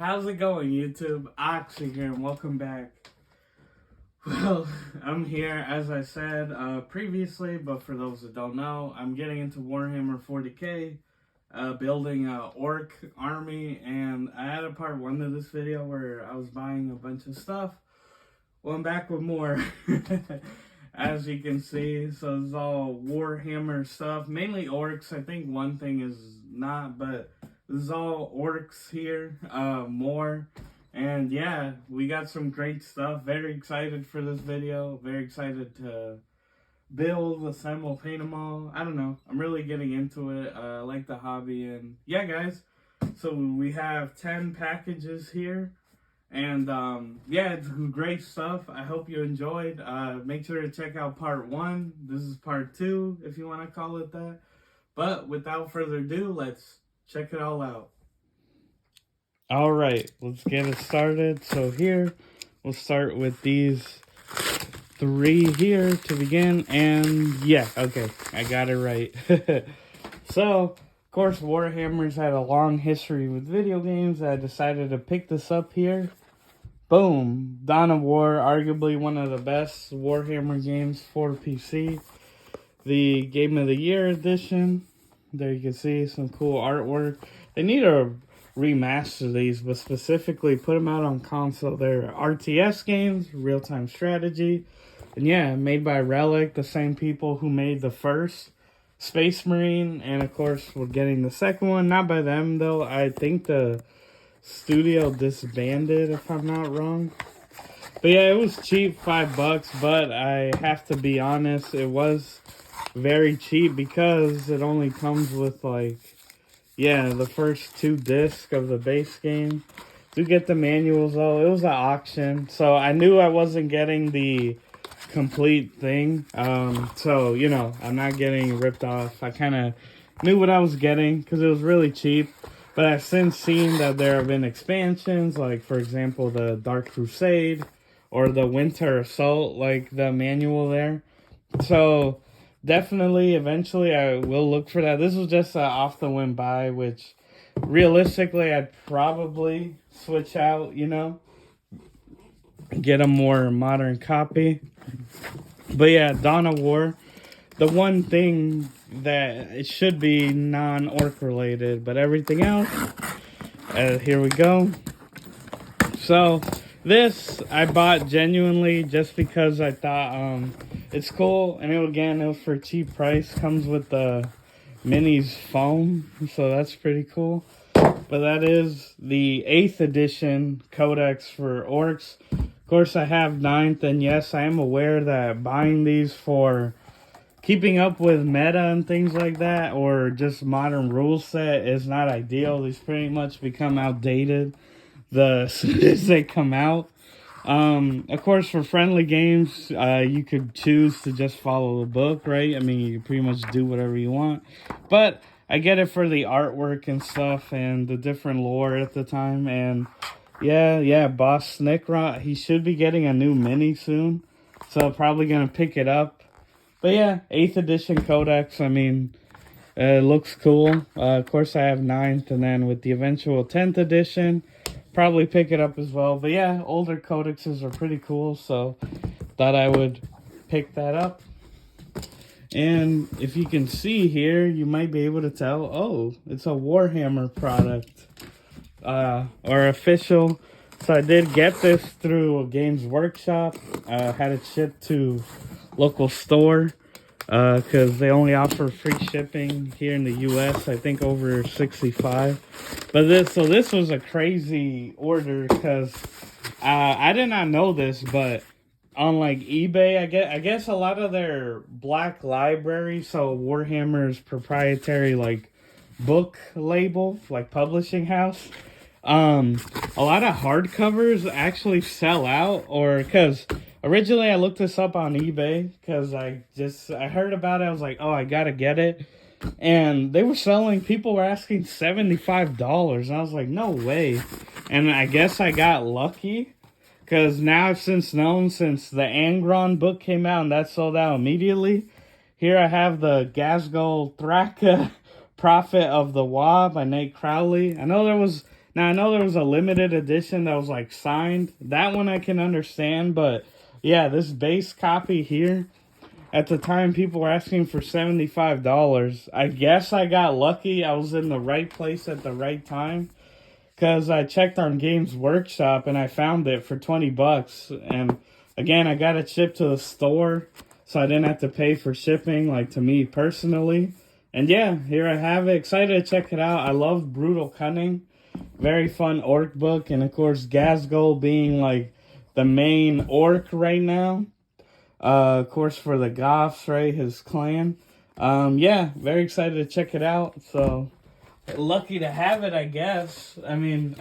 How's it going, YouTube? Oxy here, and welcome back. Well, I'm here, as I said previously, but for those that don't know, I'm getting into Warhammer 40K, building an Ork army, and I had a part 1 to this video where I was buying a bunch of stuff. Well, I'm back with more, as you can see. So it's all Warhammer stuff, mainly Orks. I think one thing is not, but this is all Orks here, more. And yeah, we got some great stuff. Very excited for this video. Very excited to build, assemble, paint them all. I don't know. I'm really getting into it. I like the hobby. And yeah, guys. So we have 10 packages here. And yeah, it's great stuff. I hope you enjoyed. Make sure to check out part 1. This is part 2, if you want to call it that. But without further ado, let's check it all out. All right, let's get it started. So here, we'll start with these 3 here to begin. And yeah, okay, I got it right. So, of course, Warhammer's had a long history with video games. I decided to pick this up here. Boom, Dino War, arguably one of the best Warhammer games for PC. The Game of the Year edition. There you can see some cool artwork. They need to remaster these, but specifically put them out on console. They're RTS games, real-time strategy. And yeah, made by Relic, the same people who made the first Space Marine. And of course, we're getting the second one. Not by them, though. I think the studio disbanded, if I'm not wrong. But yeah, it was cheap, $5, but I have to be honest, it was very cheap because it only comes with, like, yeah, the first 2 discs of the base game. Do get the manuals, though. It was an auction, so I knew I wasn't getting the complete thing. So, you know, I'm not getting ripped off. I kind of knew what I was getting because it was really cheap. But I've since seen that there have been expansions, like, for example, the Dark Crusade or the Winter Assault, like the manual there. So definitely, eventually, I will look for that. This was just an off-the-whim buy, which realistically, I'd probably switch out, you know, get a more modern copy. But yeah, Dino War, the one thing that it should be non-Ork related, but everything else, here we go. So this I bought genuinely just because I thought it's cool, and it was for a cheap price. Comes with the minis foam, so that's pretty cool. But that is the 8th edition Codex for Orks. Of course, I have 9th, and yes, I am aware that buying these for keeping up with meta and things like that, or just modern rule set, is not ideal. These pretty much become outdated as soon as they come out. Of course, for friendly games, you could choose to just follow the book, right? I mean, you pretty much do whatever you want. But I get it for the artwork and stuff and the different lore at the time. And yeah, Boss Snikrot, he should be getting a new mini soon. So probably going to pick it up. But yeah, 8th edition Codex, I mean, it looks cool. Of course, I have 9th, and then with the eventual 10th edition, probably pick it up as well. But yeah, older codexes are pretty cool, so thought I would pick that up. And if you can see here, you might be able to tell, oh, it's a Warhammer product, or official. So I did get this through Games Workshop. Had it shipped to local store, because they only offer free shipping here in the US, I think over 65. But this was a crazy order, because I did not know this, but on like eBay, I guess a lot of their black library, so Warhammer's proprietary like book label, like publishing house, a lot of hardcovers actually sell out, or because originally I looked this up on eBay because I heard about it. I was like, oh, I gotta get it. And they were selling, people were asking $75. And I was like, no way. And I guess I got lucky, because now I've since known, since the Angron book came out and that sold out immediately. Here I have the Gazgul Thraka Prophet of the Wa by Nate Crowley. I know there was Now, I know there was a limited edition that was, like, signed. That one I can understand, but, yeah, this base copy here, at the time, people were asking for $75. I guess I got lucky. I was in the right place at the right time, because I checked on Games Workshop, and I found it for 20 bucks, and, again, I got it shipped to the store, so I didn't have to pay for shipping, like, to me personally. And yeah, here I have it. Excited to check it out. I love Brutal Cunning. Very fun orc book. And of course, Gazgul being like the main orc right now. Of course, for the Goths, right? His clan. Yeah, very excited to check it out. So, lucky to have it, I guess. I mean,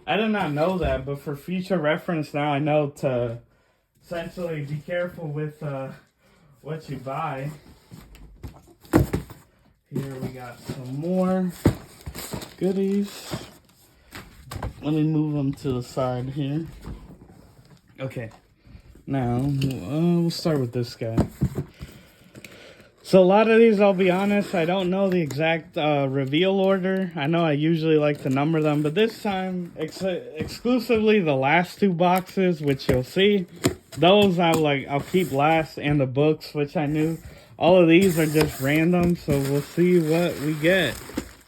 I did not know that. But for future reference now, I know to essentially be careful with what you buy. Here we got some more goodies. Let me move them to the side here. Okay. Now, we'll start with this guy. So a lot of these, I'll be honest, I don't know the exact reveal order. I know I usually like to number them, but this time, exclusively the last two boxes, which you'll see. Those I'll keep last, and the books, which I knew. All of these are just random, so we'll see what we get.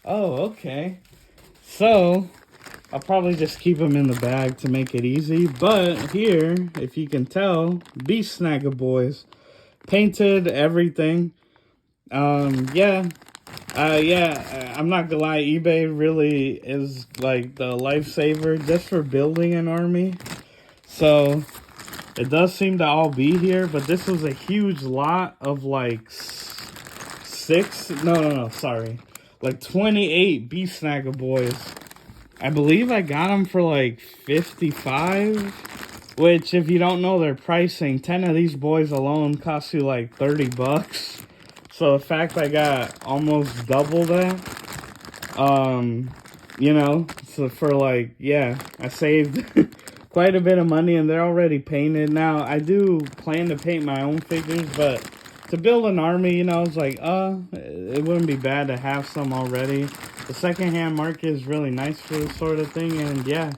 Oh, okay. So, I'll probably just keep them in the bag to make it easy. But here, if you can tell, Boss Snikrot boys. Painted everything. Yeah, I'm not gonna lie, eBay really is like the lifesaver just for building an army. So, it does seem to all be here, but this was a huge lot of like like 28 Boss Snikrot boys. I believe I got them for like 55, which if you don't know their pricing, 10 of these boys alone cost you like 30 bucks. So the fact I got almost double that, you know, so for like, yeah, I saved quite a bit of money, and they're already painted. Now, I do plan to paint my own figures, but to build an army, you know, it's like, it wouldn't be bad to have some already. The secondhand market is really nice for this sort of thing, and yeah,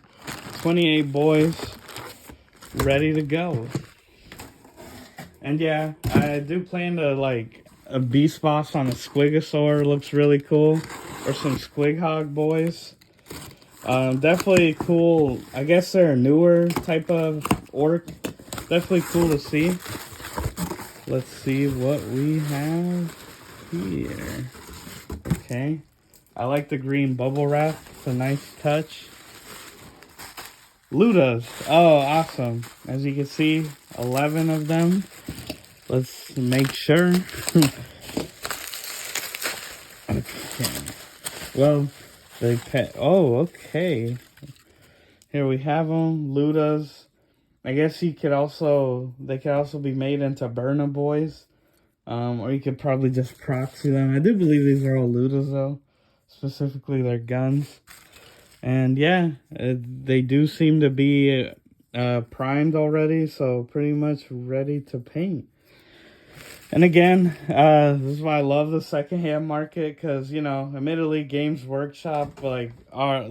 28 boys ready to go. And yeah, I do plan to, like, a beast boss on a Squiggasaur looks really cool, or some Squighog boys. Definitely cool. I guess they're a newer type of orc. Definitely cool to see. Let's see what we have here. Okay. I like the green bubble wrap. It's a nice touch. Ludas. Oh, awesome. As you can see, 11 of them. Let's make sure. Okay. Well, they pet. Oh, okay. Here we have them. Ludas. I guess they could also be made into Burna boys. Or you could probably just proxy them. I do believe these are all Ludas though. Specifically their guns. And yeah, they do seem to be primed already, so pretty much ready to paint. And again, this is why I love the secondhand market, because, you know, admittedly, Games Workshop, like,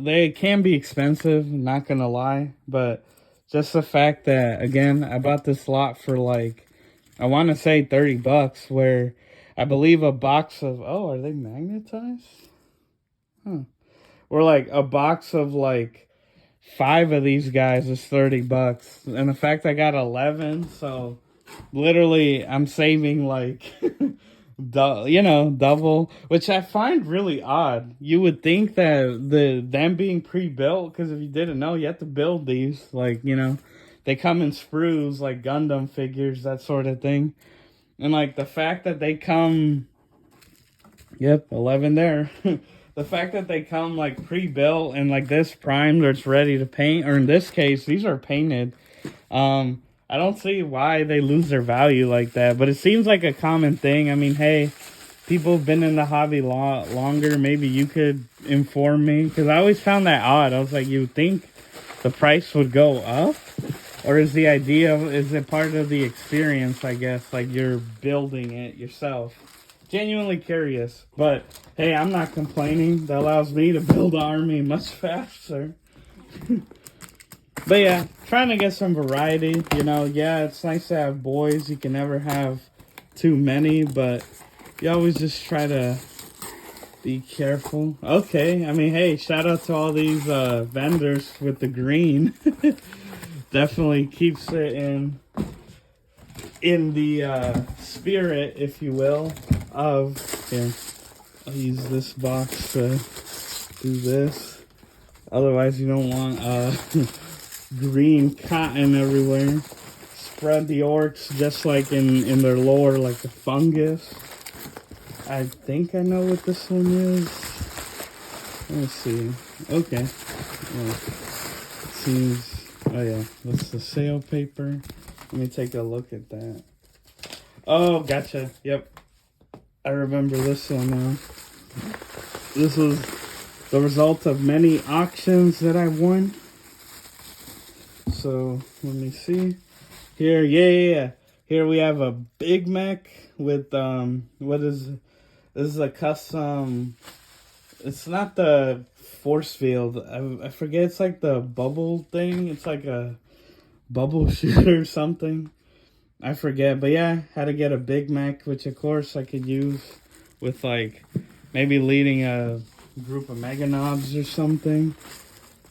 they can be expensive, not gonna lie, but just the fact that, again, I bought this lot for, like, I want to say 30 bucks, where I believe a box of, oh, are they magnetized? Huh. Or, like, a box of, like, 5 of these guys is 30 bucks. And the fact I got 11, so literally I'm saving, like, double, which I find really odd. You would think that them being pre-built, because if you didn't know, you have to build these, like, you know, they come in sprues, like Gundam figures, that sort of thing. And, like, the fact that they come, yep, 11 there. The fact that they come, like, pre-built and, like, this primed or it's ready to paint, or in this case, these are painted. I don't see why they lose their value like that, but it seems like a common thing. I mean, hey, people have been in the hobby longer. Maybe you could inform me, because I always found that odd. I was like, you would think the price would go up? Or is it part of the experience, I guess, like you're building it yourself? genuinely curious. But hey, I'm not complaining. That allows me to build an army much faster. But yeah, trying to get some variety. You know, yeah, it's nice to have boys. You can never have too many, but you always just try to be careful. Okay, I mean, hey, shout out to all these vendors with the green. Definitely keeps it in the spirit, if you will, of, here, I'll use this box to do this. Otherwise, you don't want green cotton everywhere. Spread the orcs just like in their lore, like the fungus. I think I know what this one is. Let's see. Okay. Yeah. It seems, oh yeah, that's the sale paper. Let me take a look at that. Oh, gotcha. Yep. I remember this one now. This was the result of many auctions that I won. So, let me see. Here, yeah. Here we have a Big Mac with, what is, this is a custom, it's not the force field. I forget, it's like the bubble thing. It's like a bubble shooter or something. I forget, but yeah, had to get a Big Mac, which of course I could use with like maybe leading a group of mega nobz or something.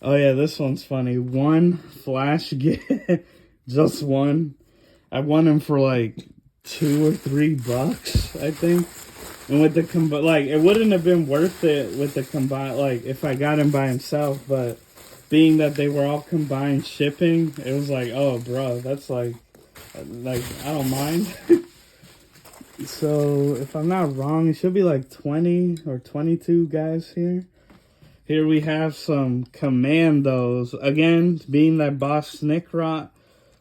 Oh yeah, this one's funny. One flash gift, just one. I won him for like $2 or $3, I think. And with the like, it wouldn't have been worth it with the combined, like if I got him by himself, but being that they were all combined shipping, it was like, oh bro, that's like I don't mind. So if I'm not wrong, it should be like 20 or 22 guys here. Here we have some Commandos. Again, being that Boss Snikrot,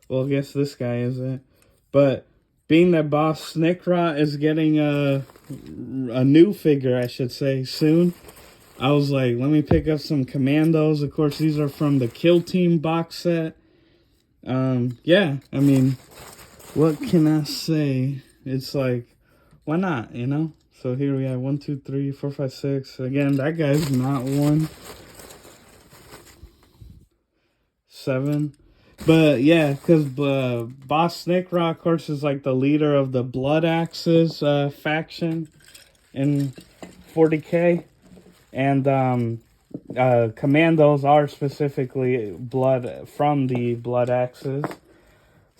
well, I guess this guy isn't. But being that Boss Snikrot is getting a new figure, I should say, soon, I was like, let me pick up some Commandos. Of course, these are from the Kill Team box set. Yeah, I mean, what can I say? It's like, why not, you know? So here we have 1, 2, 3, 4, 5, 6. Again, that guy's not 1. 7. But yeah, because Boss Snikrot, of course, is like the leader of the Blood Axes faction in 40K. And Commandos are specifically blood from the Blood Axes.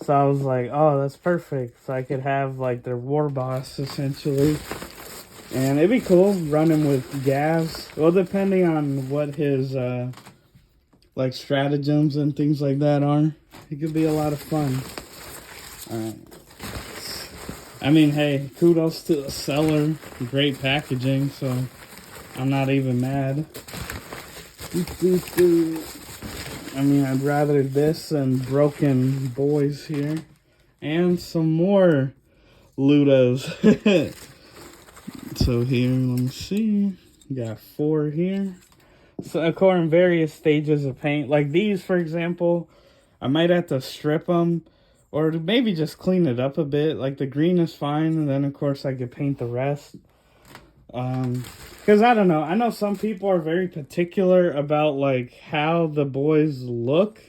So I was like, oh, that's perfect. So I could have like their war boss essentially. And it'd be cool running with Gavs. Well, depending on what his like stratagems and things like that are, it could be a lot of fun. Alright. I mean, hey, kudos to the seller. Great packaging, so I'm not even mad. I mean, I'd rather this than broken boys here. And some more Ludos. So here, let me see. Got 4 here. So, of course, in various stages of paint. Like these, for example, I might have to strip them. Or maybe just clean it up a bit. Like the green is fine. And then, of course, I could paint the rest. Because I don't know. I know some people are very particular about, like, how the boys look.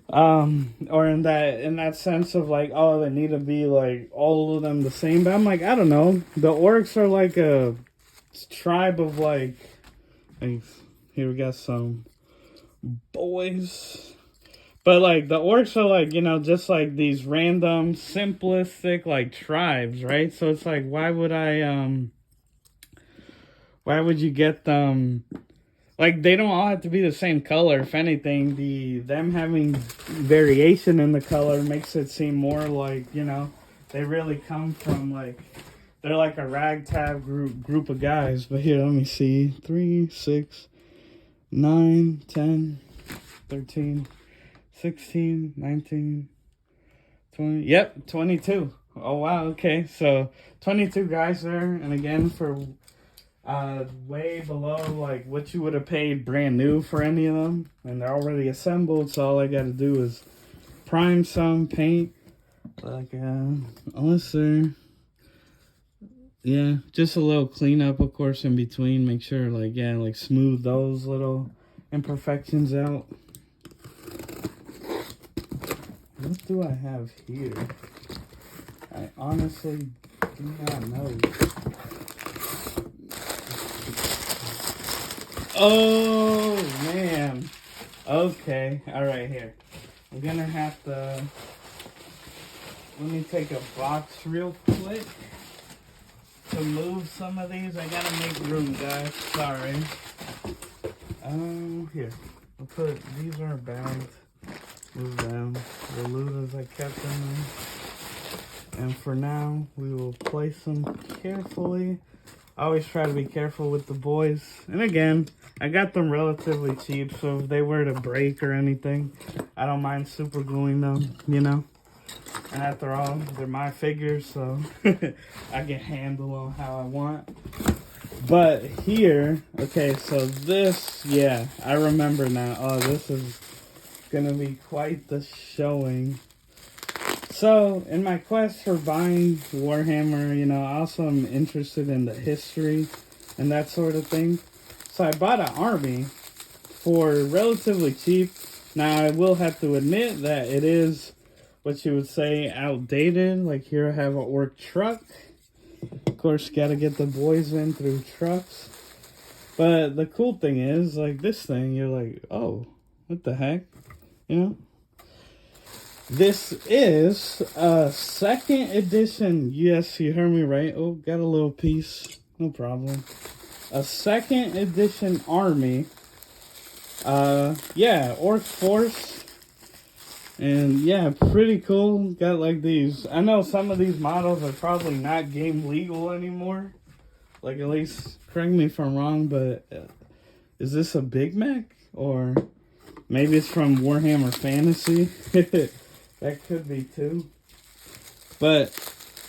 Or in that sense of like, oh, they need to be like all of them the same. But I'm like, I don't know. The orcs are like a tribe of like here we got some boys. But like the orcs are like, you know, just like these random simplistic like tribes, right? So it's like, why would you get them? Like, they don't all have to be the same color. If anything, them having variation in the color makes it seem more like, you know, they really come from, like, they're like a ragtag group of guys. But here, let me see. 3, 6, 9, 10, 13, 16, 19, 20. Yep, 22. Oh, wow, okay. So, 22 guys there. And again, for way below like what you would have paid brand new for any of them, and they're already assembled, so all I gotta do is prime some, paint, like unless they're, yeah, just a little cleanup, of course, in between. Make sure, like, yeah, like smooth those little imperfections out. What do I have here? I honestly do not know. Oh, man. Okay, alright, here. I'm gonna have to... Let me take a box real quick to move some of these. I gotta make room, guys. Sorry. Here. I'll put... These are bound. Move them. The looters I kept in them. And for now, we will place them carefully. I always try to be careful with the boys. And again, I got them relatively cheap, so if they were to break or anything, I don't mind super gluing them, you know? And after all, they're my figures, so I can handle them how I want. But here, okay, so this, yeah, I remember now. Oh, this is gonna be quite the showing. So, in my quest for buying Warhammer, you know, I also am interested in the history and that sort of thing. So I bought an army for relatively cheap. Now, I will have to admit that it is what you would say outdated. Like here I have an Ork truck. Of course, got to get the boys in through trucks. But the cool thing is, like this thing, you're like, oh, what the heck? You know? This is a second edition. Yes, you heard me right. Oh, got a little piece. No problem. A second edition army. Yeah, Ork Force. And yeah, pretty cool. Got like these. I know some of these models are probably not game legal anymore. Like at least, correct me if I'm wrong, but is this a Big Mac? Or maybe it's from Warhammer Fantasy? That could be too. But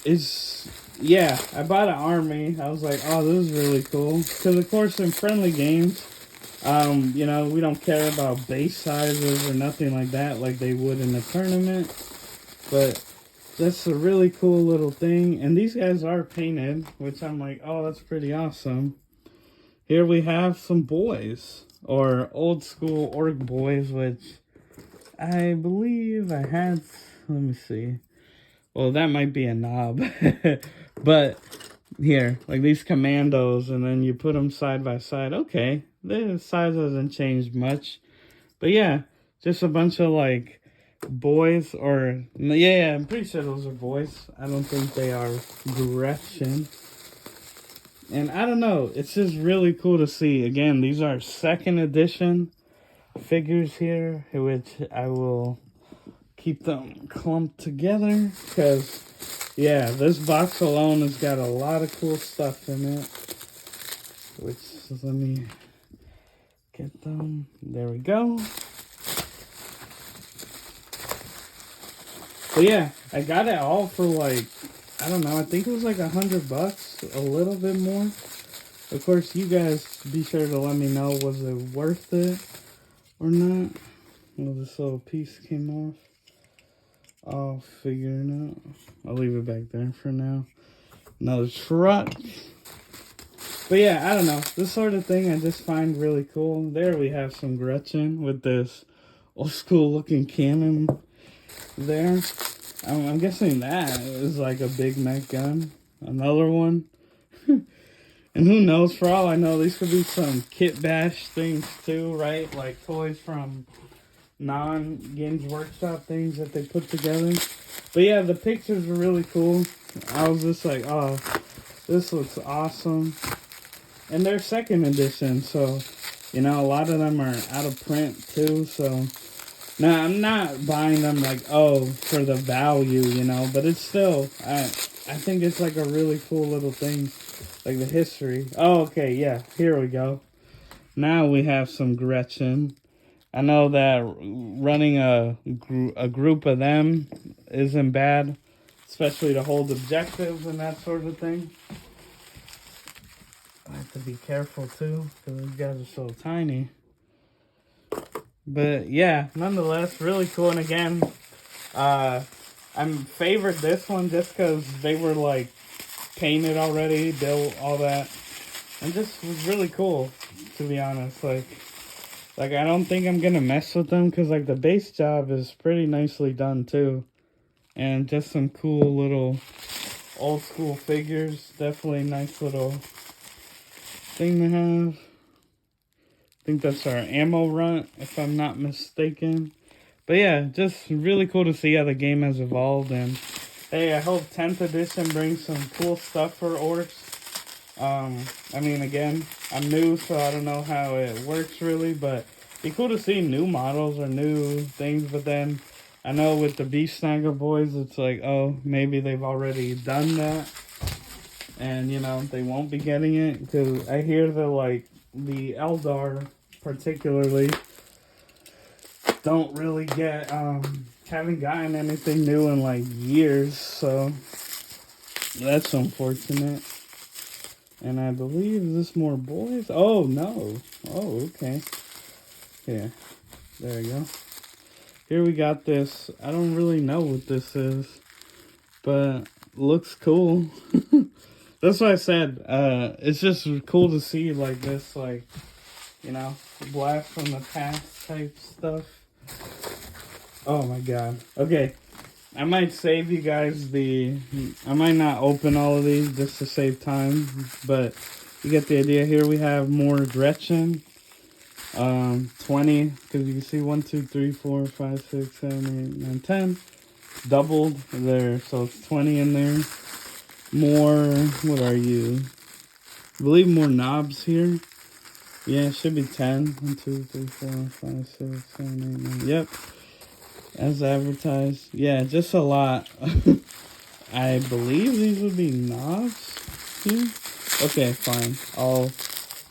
it's, yeah, I bought an army. I was like, oh, this is really cool. Because, of course, in friendly games, you know, we don't care about base sizes or nothing like that like they would in a tournament. But that's a really cool little thing. And these guys are painted, which I'm like, oh, that's pretty awesome. Here we have some boys, or old school Ork boys, which I believe I had, let me see. Well, that might be a knob. But here, like these Commandos, and then you put them side by side. Okay, the size hasn't changed much. But yeah, just a bunch of like boys, or yeah, I'm pretty sure those are boys. I don't think they are Gretchin. And I don't know, it's just really cool to see. Again, these are second edition figures here, which I will keep them clumped together because, yeah, this box alone has got a lot of cool stuff in it. Which, let me get them. There we go. But yeah, I got it all for like, I don't know, I think it was like $100, a little bit more. Of course, you guys be sure to let me know, was it worth it or not? Well, this little piece came off. I'll figure it out. I'll leave it back there for now. Another truck. But yeah, I don't know. This sort of thing I just find really cool. There we have some Gretchin with this old school looking cannon there. I'm guessing that is like a Big Mac gun. Another one. And who knows, for all I know, these could be some kit bash things too, right? Like toys from non-Games Workshop things that they put together. But yeah, the pictures were really cool. I was just like, oh, this looks awesome. And they're second edition, so, you know, a lot of them are out of print too, so. Now, I'm not buying them like, oh, for the value, you know, but it's still, I think it's like a really cool little thing. Like the history. Oh, okay, yeah, here we go. Now we have some Gretchin. I know that running a group of them isn't bad, especially to hold objectives and that sort of thing. I have to be careful too, because these guys are so tiny. But yeah, nonetheless, really cool. And again, I favored this one just because they were like painted already, built, all that. And just was really cool, to be honest. Like I don't think I'm gonna mess with them because like the base job is pretty nicely done too. And just some cool little old school figures. Definitely a nice little thing to have. I think that's our ammo runt, if I'm not mistaken. But yeah, just really cool to see how the game has evolved. And hey, I hope 10th edition brings some cool stuff for Orks. I mean, again, I'm new, so I don't know how it works really, but it'd be cool to see new models or new things. But then I know with the Boss Snikrot boys, it's like, oh, maybe they've already done that, and you know they won't be getting it because I hear that like the Eldar particularly don't really get haven't gotten anything new in like years, so that's unfortunate. And I believe is this more boys? Oh no. Oh, okay. Yeah. There you go. Here we got this. I don't really know what this is, but looks cool. That's what I said. It's just cool to see like this, like, you know, blast from the past type stuff. Oh my god. Okay. I might save you guys I might not open all of these just to save time, but you get the idea. Here we have more Gretchin. 20, because you can see 1, 2, 3, 4, 5, 6, 7, 8, 9, 10. Doubled there, so it's 20 in there. More, what are you? I believe more nobz here. Yeah, it should be 10. 1, 2, 3, 4, 5, 6, 7, 8, 9. Yep. As advertised. Yeah, just a lot. I believe these would be nobz here. Okay, fine. I'll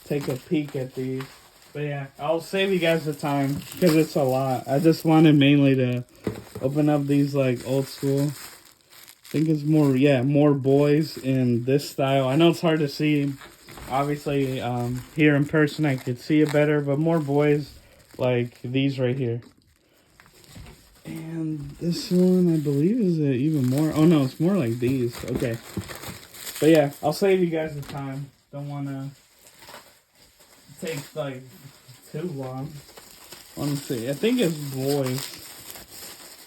take a peek at these. But yeah, I'll save you guys the time because it's a lot. I just wanted mainly to open up these like old school. I think it's more, yeah, more boys in this style. I know it's hard to see. Obviously, here in person I could see it better, but more boys like these right here. And this one, I believe, is it even more? Oh no, it's more like these. Okay. But yeah, I'll save you guys the time. Don't want to take like too long. Let me see. I think it's boys,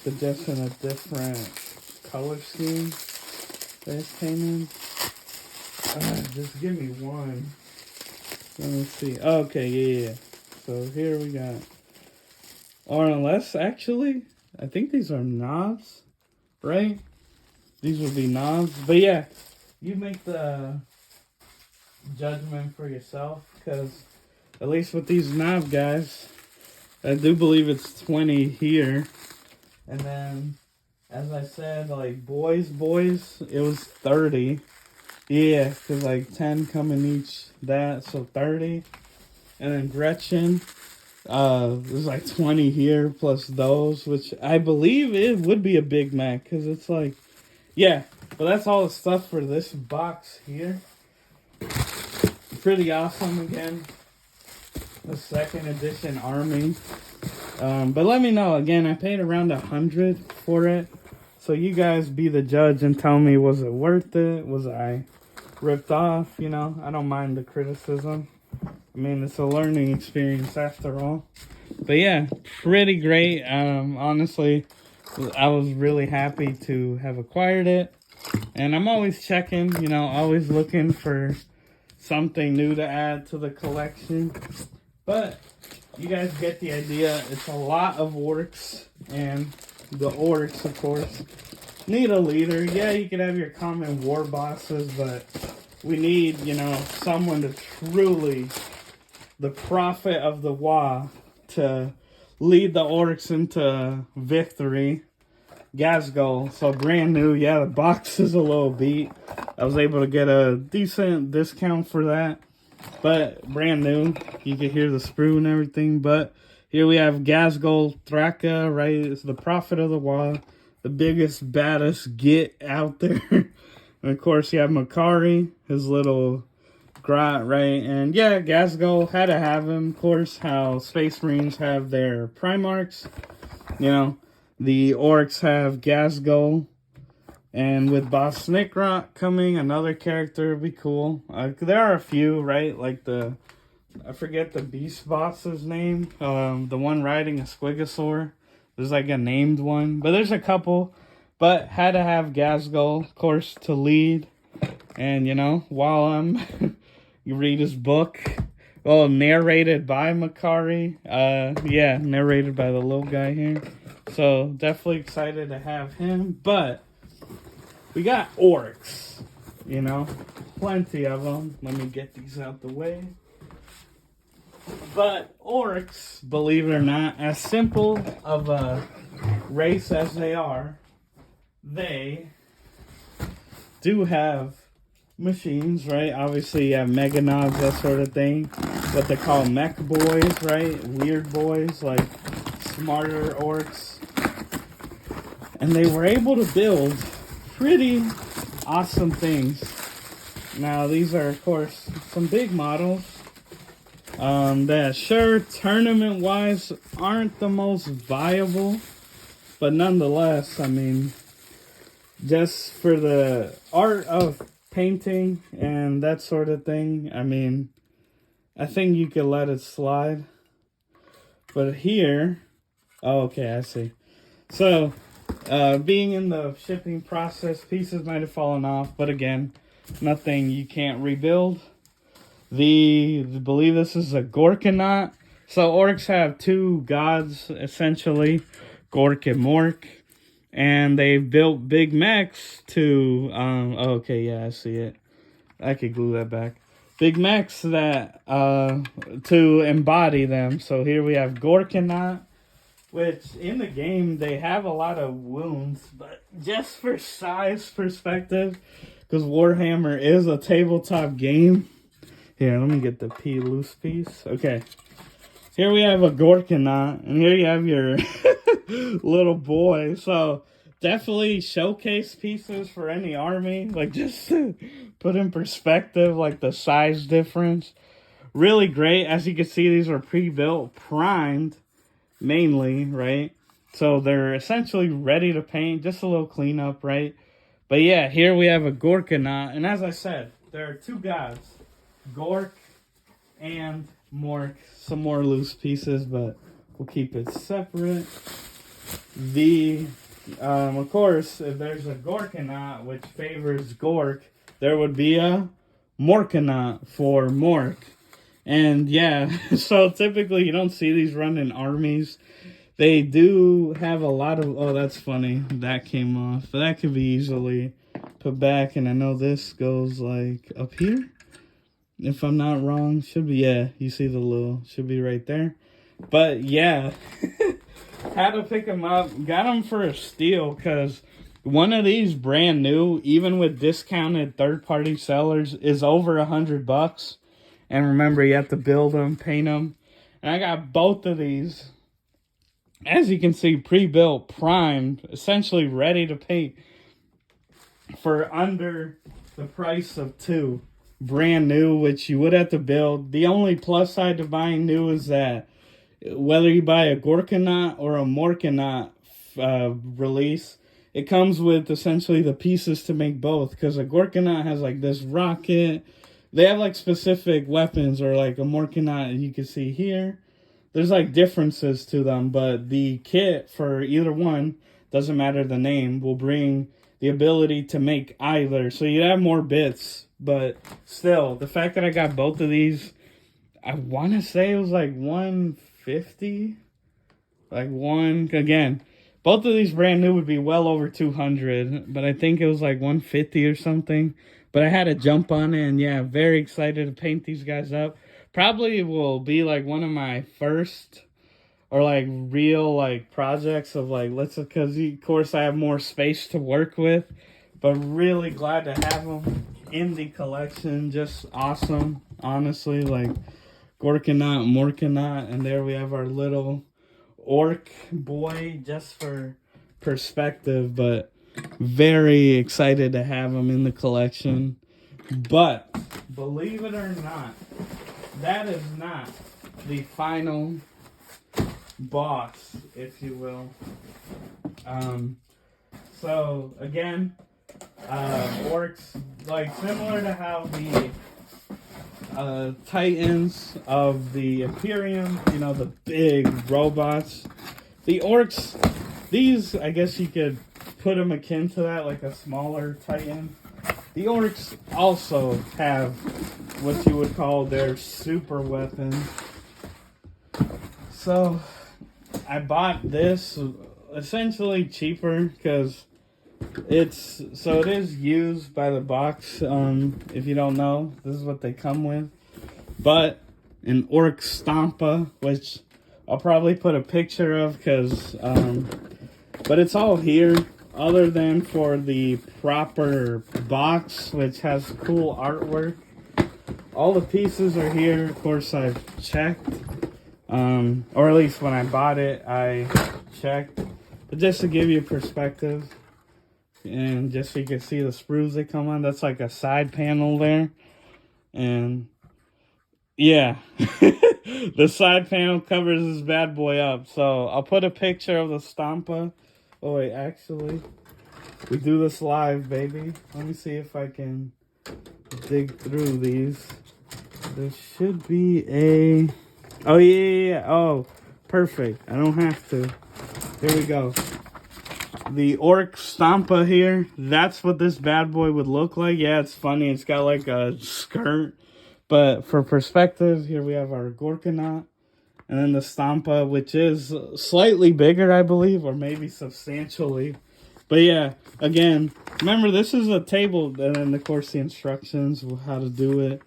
but just in a different color scheme. They came in. Just give me one. Let me see. Okay, yeah. So here we got. Or unless actually. I think these are nobz, right? These would be nobz. But yeah, you make the judgment for yourself. Because at least with these nobz guys, I do believe it's 20 here. And then, as I said, like boys, it was 30. Yeah, because like 10 come in each that, so 30. And then Gretchin. There's like 20 here plus those, which I believe it would be a Big Mac because it's like, yeah. But that's all the stuff for this box here. Pretty awesome again. The 2nd edition army. But let me know again. I paid around 100 for it, so you guys be the judge and tell me, was it worth it? Was I ripped off? You know, I don't mind the criticism. I mean, it's a learning experience after all. But yeah, pretty great. Honestly, I was really happy to have acquired it. And I'm always checking, you know, always looking for something new to add to the collection. But you guys get the idea. It's a lot of Orks. And the Orks, of course, need a leader. Yeah, you can have your common war bosses, but we need, you know, someone to truly... the prophet of the Wa to lead the Orks into victory. Ghazghkull, so brand new. Yeah, the box is a little beat. I was able to get a decent discount for that, but brand new. You can hear the sprue and everything. But here we have Ghazghkull Thraka, right? It's the prophet of the Wa, the biggest, baddest git out there. And of course, you have Makari, his little grot, right? And yeah, Ghazghkull had to have him. Of course, how Space Marines have their Primarchs. You know, the Orks have Ghazghkull. And with Boss Snikrot coming, another character would be cool. There are a few, right? Like I forget the beast boss's name. The one riding a Squiggasaur. There's like a named one. But there's a couple. But had to have Gazgul, of course, to lead. And, you know, while you read his book. Well, narrated by Makari. Yeah, narrated by the little guy here. So, definitely excited to have him. But we got Orks. You know, plenty of them. Let me get these out the way. But Orks, believe it or not, as simple of a race as they are, they do have machines, right? Obviously, you have mega nobz, that sort of thing. What they call mech boys, right? Weird boys, like smarter orcs. And they were able to build pretty awesome things. Now, these are, of course, some big models. That sure, tournament-wise, aren't the most viable. But nonetheless, I mean, just for the art of painting and that sort of thing, I mean, I think you could let it slide. But here, oh, okay, I see. So, being in the shipping process, pieces might have fallen off, but again, nothing you can't rebuild. I believe this is a Gork. So orcs have two gods, essentially, Gork and Mork. And they built big mechs to, okay, yeah, I see it. I could glue that back. Big mechs that, to embody them. So here we have Gork, which in the game, they have a lot of wounds. But just for size perspective, because Warhammer is a tabletop game. Here, let me get the P loose piece. Okay. Here we have a Gork, and here you have your little boy. So, definitely showcase pieces for any army. Like, just to put in perspective, like, the size difference. Really great. As you can see, these are pre-built, primed, mainly, right? So, they're essentially ready to paint. Just a little cleanup, right? But, yeah, here we have a Gork, and as I said, there are two gods. Gork and Mork. Some more loose pieces, but we'll keep it separate. Of course, if there's a Gork which favors Gork, there would be a Mork for Mork. And yeah, so typically you don't see these run in armies. They do have a lot of, oh, that's funny. That came off, but that could be easily put back. And I know this goes like up here. If I'm not wrong, should be, yeah, you see the little, should be right there. But yeah, had to pick them up, got them for a steal, because one of these brand new, even with discounted third-party sellers, is over $100. And remember, you have to build them, paint them. And I got both of these, as you can see, pre-built, primed, essentially ready to paint for under the price of two. Brand new, which you would have to build. The only plus side to buying new is that whether you buy a Gork or a Mork release, it comes with essentially the pieces to make both. Because a Gork has like this rocket. They have like specific weapons, or like a Mork you can see here. There's like differences to them, but the kit for either one, doesn't matter the name, will bring the ability to make either. So you have more bits. But still, the fact that I got both of these, I want to say it was like 150. Like again, both of these brand new would be well over 200. But I think it was like 150 or something. But I had to jump on it, and yeah, very excited to paint these guys up. Probably will be like one of my first, or like real like projects of like, because of course I have more space to work with. But really glad to have them in the collection. Just awesome, honestly. Like Gork Mork, and there we have our little orc boy, just for perspective. But very excited to have them in the collection. But believe it or not, that is not the final boss, if you will. So again, Orks, like similar to how the Titans of the Imperium, you know, the big robots. The Orks, these, I guess you could put them akin to that, like a smaller Titan. The Orks also have what you would call their super weapon. So, I bought this essentially cheaper because it is used by the box. If you don't know, this is what they come with. But an Ork Stompa, which I'll probably put a picture of because, but it's all here other than for the proper box, which has cool artwork. All the pieces are here. Of course, I've checked, or at least when I bought it, I checked. But just to give you perspective, and just so you can see the sprues that come on, that's like a side panel there. And yeah, the side panel covers this bad boy up. So I'll put a picture of the Stompa. Oh wait, actually, we do this live, baby. Let me see if I can dig through these. There should be a... Oh, yeah. Oh, perfect. I don't have to. Here we go. The Ork Stompa here. That's what this bad boy would look like. Yeah, it's funny. It's got like a skirt. But for perspective, here we have our Gorkanaut. And then the Stompa, which is slightly bigger, I believe. Or maybe substantially. But yeah, again, remember this is a table, and then of course the instructions of how to do it.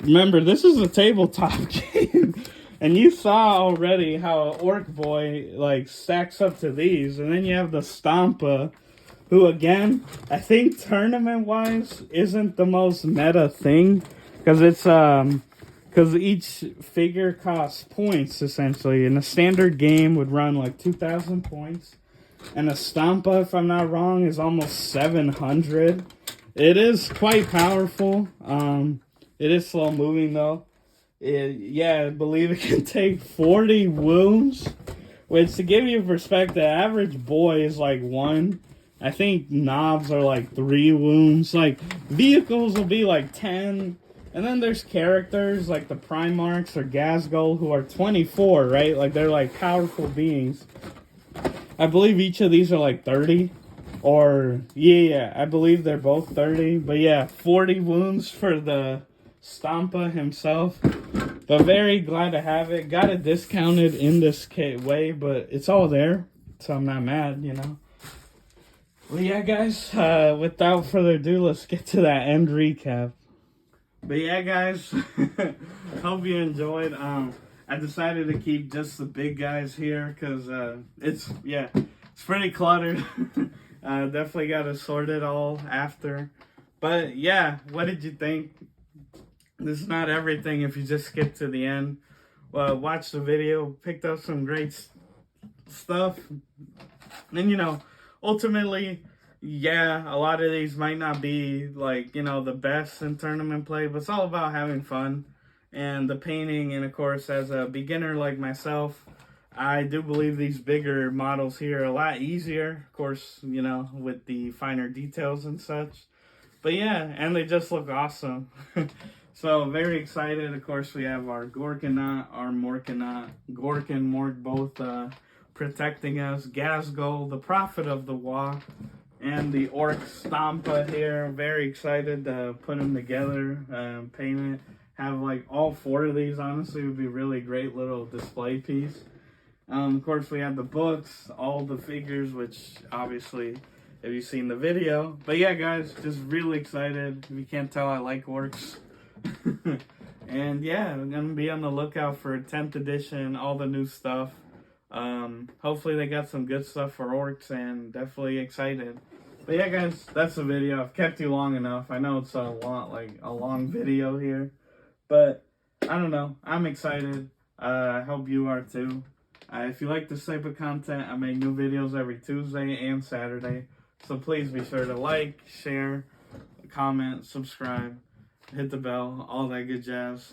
Remember, this is a tabletop game, and you saw already how Ork Boy like stacks up to these, and then you have the Stompa, who again, I think tournament-wise isn't the most meta thing, because it's because each figure costs points essentially, and a standard game would run like 2,000 points. And a Stompa, if I'm not wrong, is almost 700. It is quite powerful. It is slow moving though. Yeah, I believe it can take 40 wounds. Which, to give you perspective, average boy is like 1. I think nobz are like 3 wounds. Like, vehicles will be like 10. And then there's characters like the Primarchs or Ghazghkull who are 24, right? Like, they're like powerful beings. I believe each of these are like 30. Or, yeah, I believe they're both 30. But yeah, 40 wounds for the Stompa himself. But very glad to have it. Got it discounted in this way, but it's all there. So I'm not mad, you know. Well, yeah, guys, without further ado, let's get to that end recap. But yeah, guys, hope you enjoyed. I decided to keep just the big guys here because it's pretty cluttered. Definitely got to sort it all after. But yeah, what did you think? This is not everything if you just skip to the end. Well, watch the video, picked up some great stuff. And, you know, ultimately, yeah, a lot of these might not be, like, you know, the best in tournament play, but it's all about having fun. And the painting, and of course, as a beginner like myself, I do believe these bigger models here are a lot easier. Of course, you know, with the finer details and such. But yeah, and they just look awesome. So, very excited. Of course, we have our Gorkanaut, our Morkanaut, Gork and Mork both protecting us. Ghazghkull, the Prophet of the Wa, and the Ork Stompa here. Very excited to put them together, paint it. Have like all 4 of these, honestly, would be really great little display piece. Of course, we have the books, all the figures, which obviously, if you've seen the video. But yeah, guys, just really excited. If you can't tell, I like Orks. And yeah, I'm going to be on the lookout for 10th edition, all the new stuff. Hopefully they got some good stuff for Orks, and definitely excited. But yeah, guys, that's the video. I've kept you long enough. I know it's a long video here. But, I don't know. I'm excited. I hope you are too. If you like this type of content, I make new videos every Tuesday and Saturday. So please be sure to like, share, comment, subscribe, hit the bell, all that good jazz.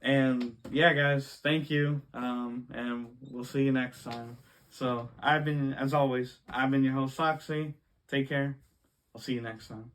And, yeah, guys, thank you. And we'll see you next time. So, as always, I've been your host, Foxy. Take care. I'll see you next time.